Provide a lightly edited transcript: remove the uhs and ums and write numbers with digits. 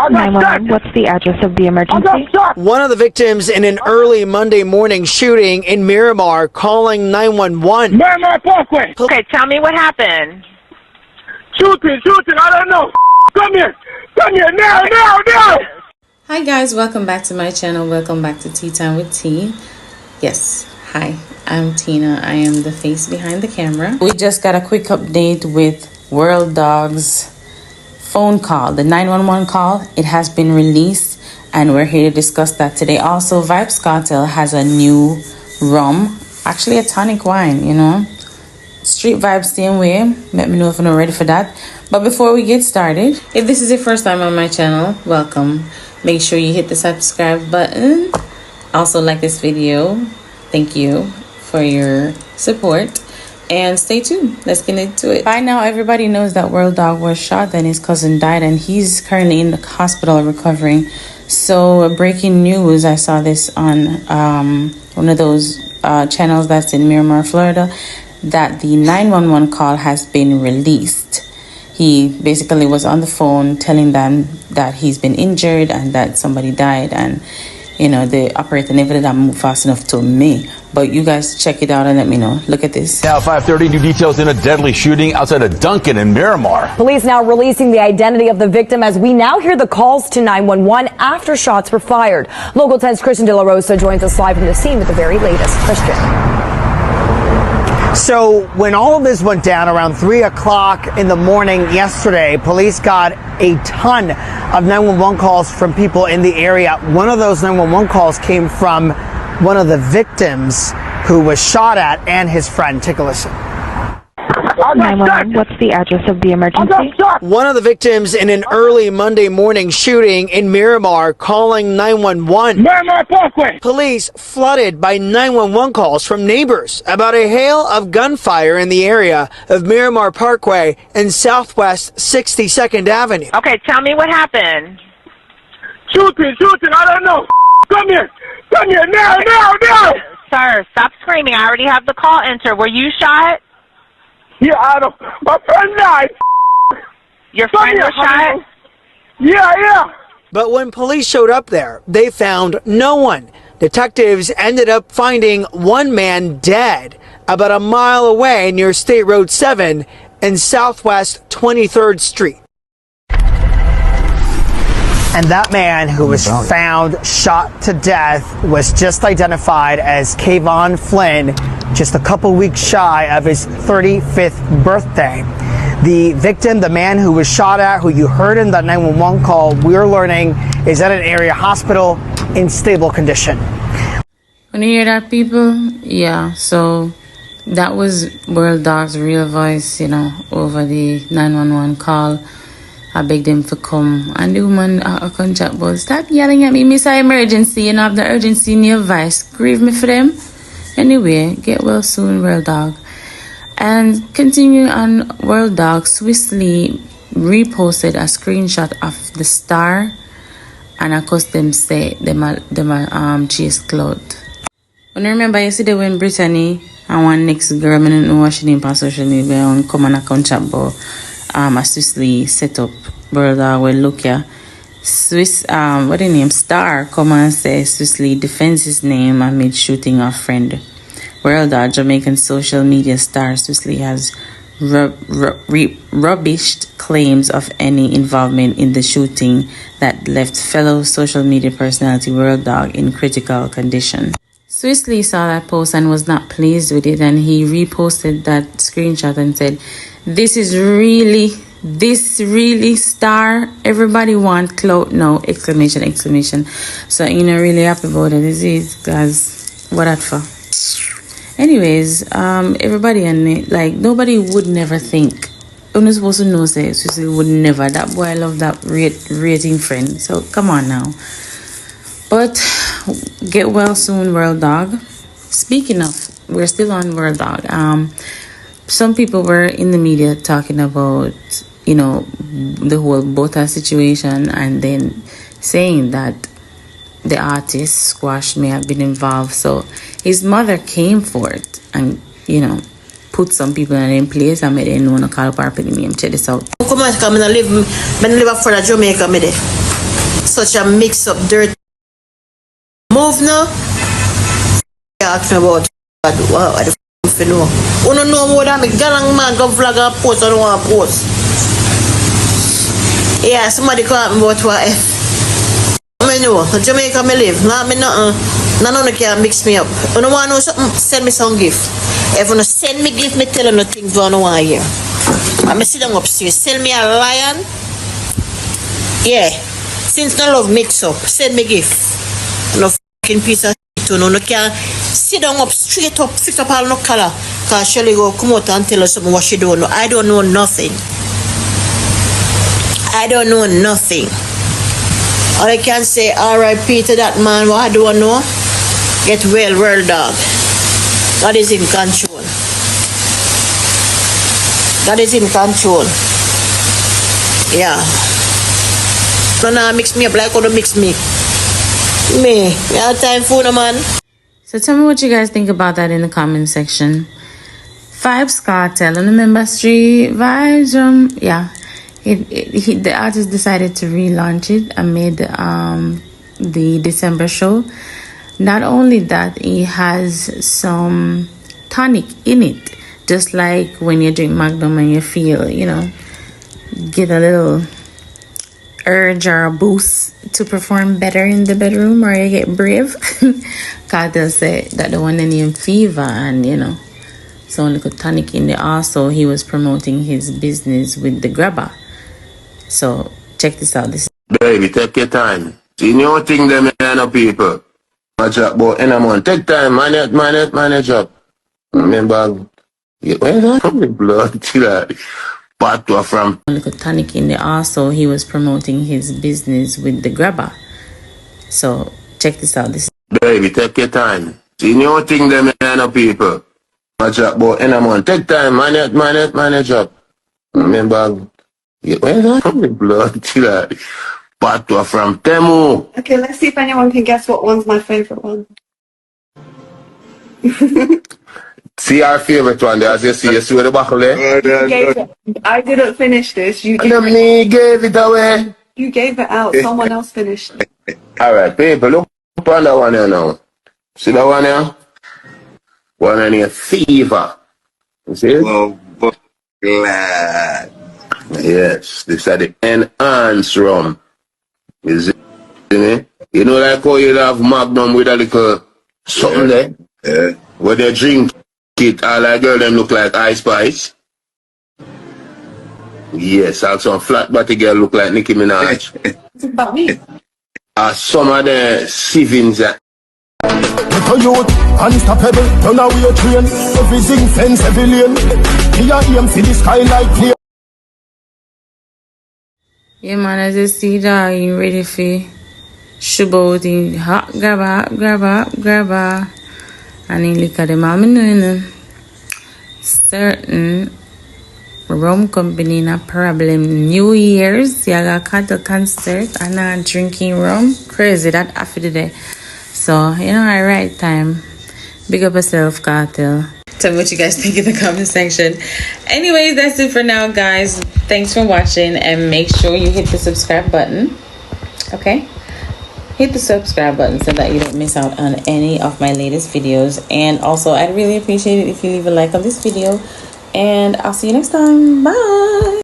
911, what's the address of the emergency? One of the victims in an early Monday morning shooting in Miramar calling 911. Miramar Parkway. Okay, tell me what happened. Shooting, I don't know. Come here, now. Hi guys, welcome back to my channel. Welcome back to Tea Time with T. Yes, hi, I'm Tina. I am the face behind the camera. We just got a quick update with World Dawg's phone call, the 911 call. It has been released and we're here to discuss that today. Also, Vybz Kartel has a new rum, actually a tonic wine, you know. Street vibes same way. Let me know if you're not ready for that. But before we get started, if this is your first time on my channel, welcome. Make sure you hit the subscribe button. Also like this video. Thank you for your support. And stay tuned. Let's get into it. By now, everybody knows that World Dawg was shot and his cousin died. And he's currently in the hospital recovering. So breaking news, I saw this on one of those channels that's in Miramar, Florida, that the 911 call has been released. He basically was on the phone telling them that he's been injured and that somebody died, and you know the operator never did that move fast enough to me. But you guys check it out and let me know. Look at this. Now 5:30, new details in a deadly shooting outside of Duncan in Miramar. Police now releasing the identity of the victim as we now hear the calls to 911 after shots were fired. Local 10's Christian De La Rosa joins us live from the scene with the very latest. Christian. So when all of this went down around 3 o'clock in the morning yesterday, police got a ton of 911 calls from people in the area. One of those 911 calls came from one of the victims who was shot at and his friend. Take a listen. 911, what's the address of the emergency? One of the victims in an early Monday morning shooting in Miramar calling 911. Miramar Parkway. Police flooded by 911 calls from neighbors about a hail of gunfire in the area of Miramar Parkway and Southwest 62nd Avenue. Okay, tell me what happened. Shooting, I don't know. Come here, now. Sir, stop screaming. I already have the call entered. Were you shot? Yeah, I don't. My friend died. Your friend was shot? Yeah. But when police showed up there, they found no one. Detectives ended up finding one man dead about a mile away near State Road 7 and Southwest 23rd Street. And that man who was found shot to death was just identified as Kayvon Flynn, just a couple weeks shy of his 35th birthday. The victim, the man who was shot at, who you heard in that 911 call, we're learning is at an area hospital in stable condition. When you hear that, people, yeah, so that was World Dawg's real voice, you know, over the 911 call. I begged them to come, and the woman couldn't chat about, stop yelling at me, miss an emergency, you know, have the urgency in your voice. Grieve me for them. Anyway, get well soon, World Dawg. And continue on, World Dawg swiftly reposted a screenshot of the star, and of course them say them chase cloud. When I remember yesterday when Brittany and one next girl, I don't know what she did on social media, and come and account chat about I swiftly set up World Dawg will look ya. Swiss what the name Star come and say swiftly defends his name amid shooting a friend. World Dawg, Jamaican social media star, swiftly has rubbished claims of any involvement in the shooting that left fellow social media personality World Dawg in critical condition. Swiftly saw that post and was not pleased with it, and he reposted that screenshot and said, this really Star, everybody want clout now, exclamation. So you know really happy about it, is it? Because what that for? Anyways, everybody and like nobody would never think. I'm not supposed to know say Swiftly would never. That boy I love that rating friend. So come on now. But get well soon, World Dawg. Speaking of, we're still on World Dawg. Some people were in the media talking about, you know, the whole Bota situation and then saying that the artist Squash may have been involved. So his mother came for it and, you know, put some people in place and made them want to call up our name. Check this out. Come on, come and live in Jamaica. Such a mix up dirt. Move now. Ask me about wow, I don't know. You don't know more than me galang man come flag and post, I don't want to post. Yeah, somebody call me about what F. I know, Jamaica me live. Not me nothing. None of them can mix me up. You don't want to know something, send me some gift. If you don't send me gift, me tell you nothing for you don't want to hear. I'm sit down upstairs. Send me a lion. Yeah. Since no love mix up, send me gift. No fucking piece of shit. No can sit down up straight up, fix up all no color. Cause Shelly go come out and tell us something what she don't know. I don't know nothing. I don't know nothing. All I can say R.I.P. to that man. What I don't know. Get well, world dog. God is in control. God is in control. Yeah. No, mix me up like how to mix me. Me have time for no man. So tell me what you guys think about that in the comment section. Vybz Kartel on the member street. Vybz, yeah. The artist decided to relaunch it amid the December show. Not only that, he has some tonic in it. Just like when you drink Magnum and you feel, you know, get a little urge or a boost to perform better in the bedroom, or you get brave. Kartel said that the one named Fever, and you know, so little tonic in there. Also, he was promoting his business with the grabber. So check this out. This Baby, take your time. See, new thing them no people. My job, but in a month. Take time, manage up. Remember, where's that blood? Batwa from little tonic in there. Also, he was promoting his business with the grabber. So check this out. This baby, take your time. See, new thing them no people. My job, but in a month. Take time, manage up. Remember, where's that blood? Batwa from Temu. Okay, let's see if anyone can guess what one's my favorite one. See our favorite one there, as you see, you see where the buckle there? I didn't finish this. You Me gave it away. You gave it out. Someone else finished it. Alright, people, look upon that one here now. See that one here? One in here, Fever. You see it? Oh, glad. Yes, this is the enhanced rum. You see me? You know like how you have Magnum with a little something there? Yeah. When they drink it, all that girl them look like Ice Spice. Yes, also a flat body girl look like Nicki Minaj. It's about me. Some of the Sivins that Little youth, unstoppable, run away your train. Everything fence, every lane. Here aim for the sky like clear. yeah, man, as you see that, you ready for Sh0T hot grabber. And then look at them, I'm doing certain rum company na problem. New Year's, you got Kartel concert and not drinking rum. Crazy that after the day. So, you know, at right time. Big up yourself, Kartel. Tell me what you guys think in the comment section. Anyways, that's it for now, guys. Thanks for watching, and make sure you hit the subscribe button. Okay? Hit the subscribe button so that you don't miss out on any of my latest videos. And also, I'd really appreciate it if you leave a like on this video. And I'll see you next time. Bye!